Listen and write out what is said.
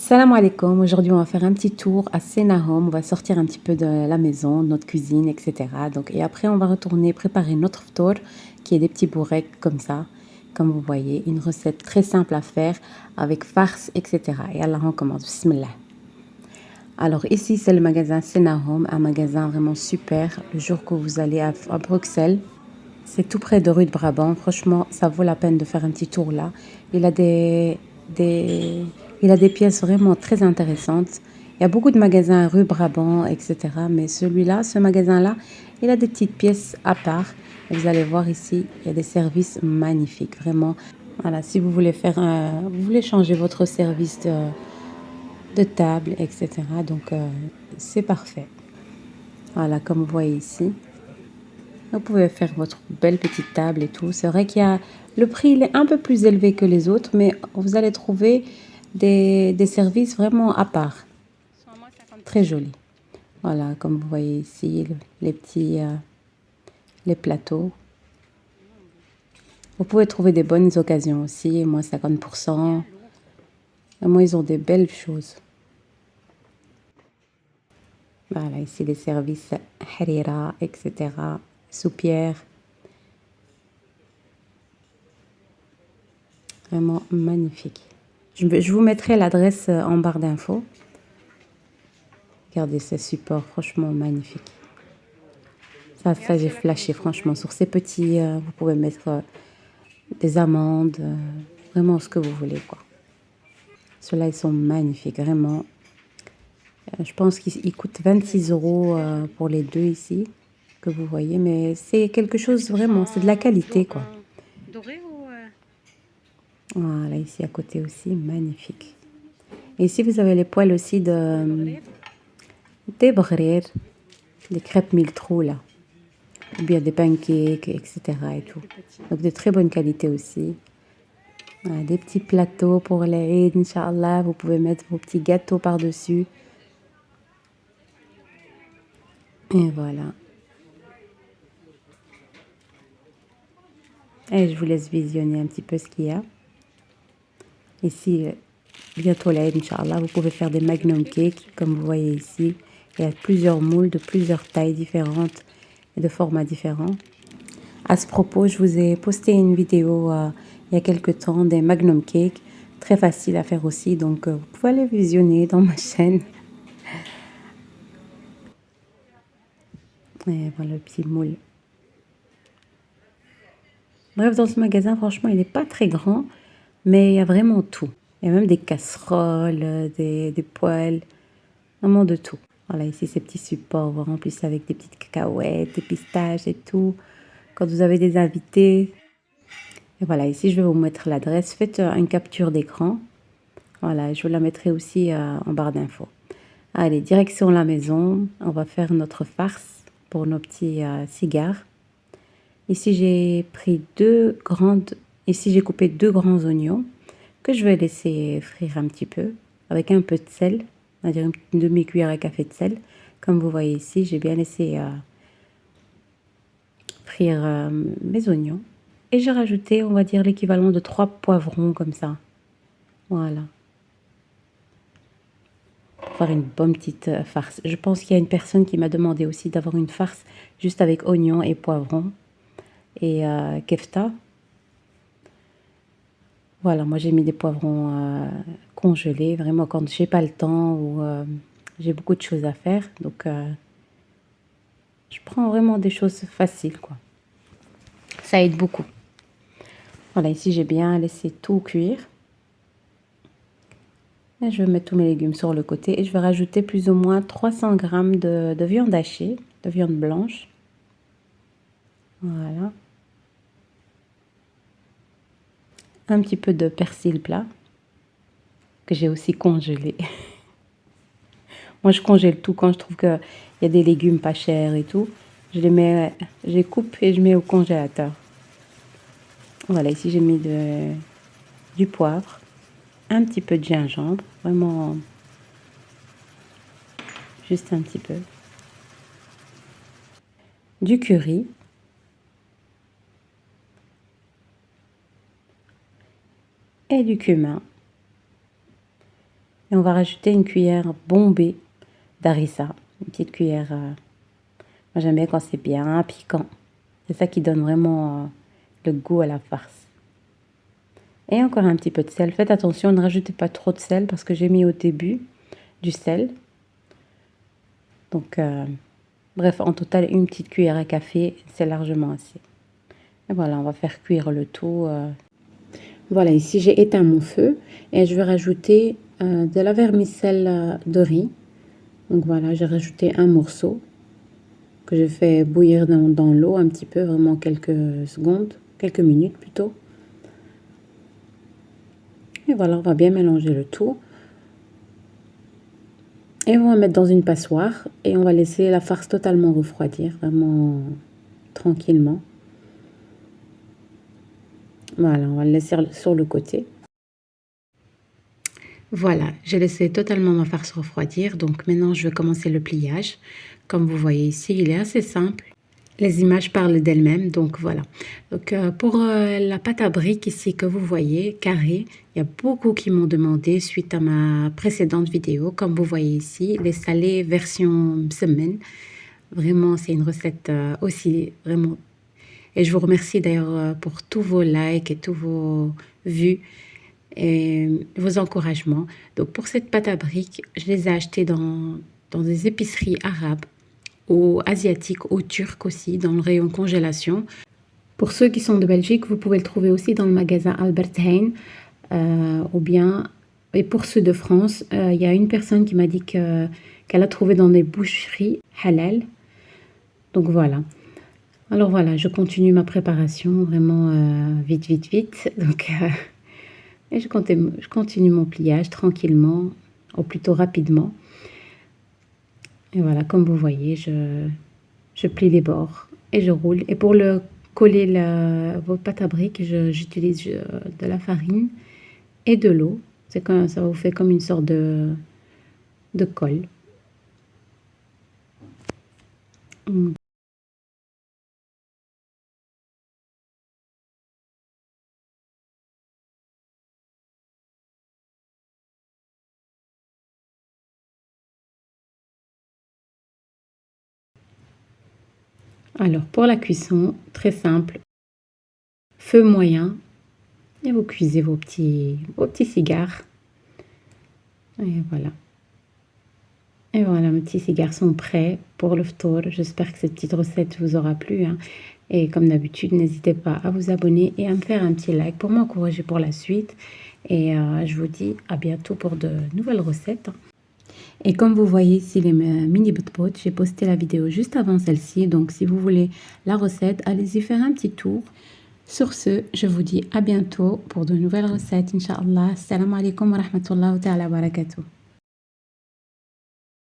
Salam alaikum, aujourd'hui on va faire un petit tour à Senahom, on va sortir un petit peu de la maison, de notre cuisine, etc. Donc, et après on va retourner préparer notre ftour, qui est des petits bourrecs comme ça, comme vous voyez, une recette très simple à faire avec farce, etc. Et alors on commence, bismillah. Alors ici c'est le magasin Senahom, un magasin vraiment super, le jour que vous allez à Bruxelles. C'est tout près de rue de Brabant. Franchement, ça vaut la peine de faire un petit tour là. Il a des, il a des pièces vraiment très intéressantes. Il y a beaucoup de magasins rue Brabant, etc. Mais celui-là, ce magasin-là, il a des petites pièces à part. Et vous allez voir ici, il y a des services magnifiques. Vraiment, voilà, si vous voulez vous voulez changer votre service de table, etc. Donc, c'est parfait. Voilà, comme vous voyez ici. Vous pouvez faire votre belle petite table et tout. C'est vrai qu'il y a le prix, il est un peu plus élevé que les autres, mais vous allez trouver des services vraiment à part. Très jolis. Voilà, comme vous voyez ici, les petits les plateaux. Vous pouvez trouver des bonnes occasions aussi, moins 50%. Vraiment, ils ont des belles choses. Voilà, ici les services harira, etc. Soupières. Vraiment magnifique. Je vous mettrai l'adresse en barre d'infos. Regardez ces supports, franchement magnifiques. Ça j'ai flashé, franchement. Sur ces petits, vous pouvez mettre des amandes, vraiment ce que vous voulez, quoi. Ceux-là, ils sont magnifiques, vraiment. Je pense qu'ils coûtent 26 € pour les deux ici, que vous voyez. Mais c'est quelque chose, vraiment, c'est de la qualité, quoi. Voilà, ici à côté aussi, magnifique. Et ici, vous avez les poêles aussi des brer, des crêpes mille trous, là. Ou bien des pancakes, etc. et tout. Donc de très bonne qualité aussi. Voilà, des petits plateaux pour les Eid, Inch'Allah. Vous pouvez mettre vos petits gâteaux par-dessus. Et voilà. Et je vous laisse visionner un petit peu ce qu'il y a. Ici, bientôt l'Aïd, Inch'Allah. Vous pouvez faire des magnum cakes, comme vous voyez ici. Il y a plusieurs moules de plusieurs tailles différentes et de formats différents. À ce propos, je vous ai posté une vidéo il y a quelques temps des magnum cakes. Très facile à faire aussi, donc vous pouvez aller visionner dans ma chaîne. Et voilà le petit moule. Bref, dans ce magasin, franchement, il n'est pas très grand, mais il y a vraiment tout. Il y a même des casseroles, des poêles, vraiment de tout. Voilà, ici, ces petits supports, en plus avec des petites cacahuètes, des pistaches et tout. Quand vous avez des invités. Et voilà, ici, je vais vous mettre l'adresse. Faites une capture d'écran. Voilà, je vous la mettrai aussi en barre d'infos. Allez, direction la maison. On va faire notre farce pour nos petits cigares. Ici, j'ai pris Ici, j'ai coupé 2 grands oignons que je vais laisser frire un petit peu avec un peu de sel, on va dire une demi-cuillère à café de sel. Comme vous voyez ici, j'ai bien laissé frire mes oignons. Et j'ai rajouté, on va dire, l'équivalent de 3 poivrons comme ça. Voilà. Pour faire une bonne petite farce. Je pense qu'il y a une personne qui m'a demandé aussi d'avoir une farce juste avec oignons et poivrons et kefta. Voilà, moi j'ai mis des poivrons congelés, vraiment quand j'ai pas le temps ou j'ai beaucoup de choses à faire. Donc je prends vraiment des choses faciles, quoi. Ça aide beaucoup. Voilà, ici j'ai bien laissé tout cuire. Et je vais mettre tous mes légumes sur le côté et je vais rajouter plus ou moins 300 g de viande hachée, de viande blanche. Voilà. Un petit peu de persil plat que j'ai aussi congelé. Moi, je congèle tout quand je trouve qu'il y a des légumes pas chers et tout. Je les coupe et je mets au congélateur. Voilà, ici j'ai mis du poivre, un petit peu de gingembre, vraiment juste un petit peu. Du curry. Et du cumin. Et on va rajouter une cuillère bombée d'harissa. Une petite cuillère, moi j'aime bien quand c'est bien piquant. C'est ça qui donne vraiment le goût à la farce. Et encore un petit peu de sel. Faites attention, ne rajoutez pas trop de sel parce que j'ai mis au début du sel. Donc, bref, en total, une petite cuillère à café, c'est largement assez. Et voilà, on va faire cuire le tout. Voilà, ici j'ai éteint mon feu et je vais rajouter de la vermicelle de riz. Donc voilà, j'ai rajouté un morceau que je fais bouillir dans l'eau un petit peu, vraiment quelques secondes, quelques minutes plutôt. Et voilà, on va bien mélanger le tout. Et on va mettre dans une passoire et on va laisser la farce totalement refroidir, vraiment tranquillement. Voilà, on va le laisser sur le côté. Voilà, j'ai laissé totalement ma farce refroidir. Donc maintenant, je vais commencer le pliage. Comme vous voyez ici, il est assez simple. Les images parlent d'elles-mêmes, donc voilà. Donc pour la pâte à briques ici que vous voyez, carrée, il y a beaucoup qui m'ont demandé suite à ma précédente vidéo. Comme vous voyez ici, les salés version semaine. Vraiment, c'est une recette aussi vraiment. Et je vous remercie d'ailleurs pour tous vos likes et tous vos vues et vos encouragements. Donc pour cette pâte à briques, je les ai achetées dans des épiceries arabes ou asiatiques ou turques aussi, dans le rayon congélation. Pour ceux qui sont de Belgique, vous pouvez le trouver aussi dans le magasin Albert Heijn ou bien... Et pour ceux de France, il y a une personne qui m'a dit qu'elle a trouvé dans des boucheries halal. Donc voilà. Alors voilà, je continue ma préparation vraiment vite, vite, vite. Donc, et je continue mon pliage tranquillement, ou plutôt rapidement. Et voilà, comme vous voyez, je plie les bords et je roule. Et pour le coller votre pâte à briques, j'utilise de la farine et de l'eau. C'est comme ça vous fait comme une sorte de colle. Alors pour la cuisson, très simple, feu moyen et vous cuisez vos petits cigares. Et voilà. Et voilà, mes petits cigares sont prêts pour le ftour. J'espère que cette petite recette vous aura plu, hein. Et comme d'habitude, n'hésitez pas à vous abonner et à me faire un petit like pour m'encourager pour la suite. Et je vous dis à bientôt pour de nouvelles recettes. Et comme vous voyez ici les mini butpots, j'ai posté la vidéo juste avant celle-ci. Donc si vous voulez la recette, allez-y faire un petit tour. Sur ce, je vous dis à bientôt pour de nouvelles recettes, Inch'Allah. Assalamu alaikum wa rahmatullahi wa barakatuh.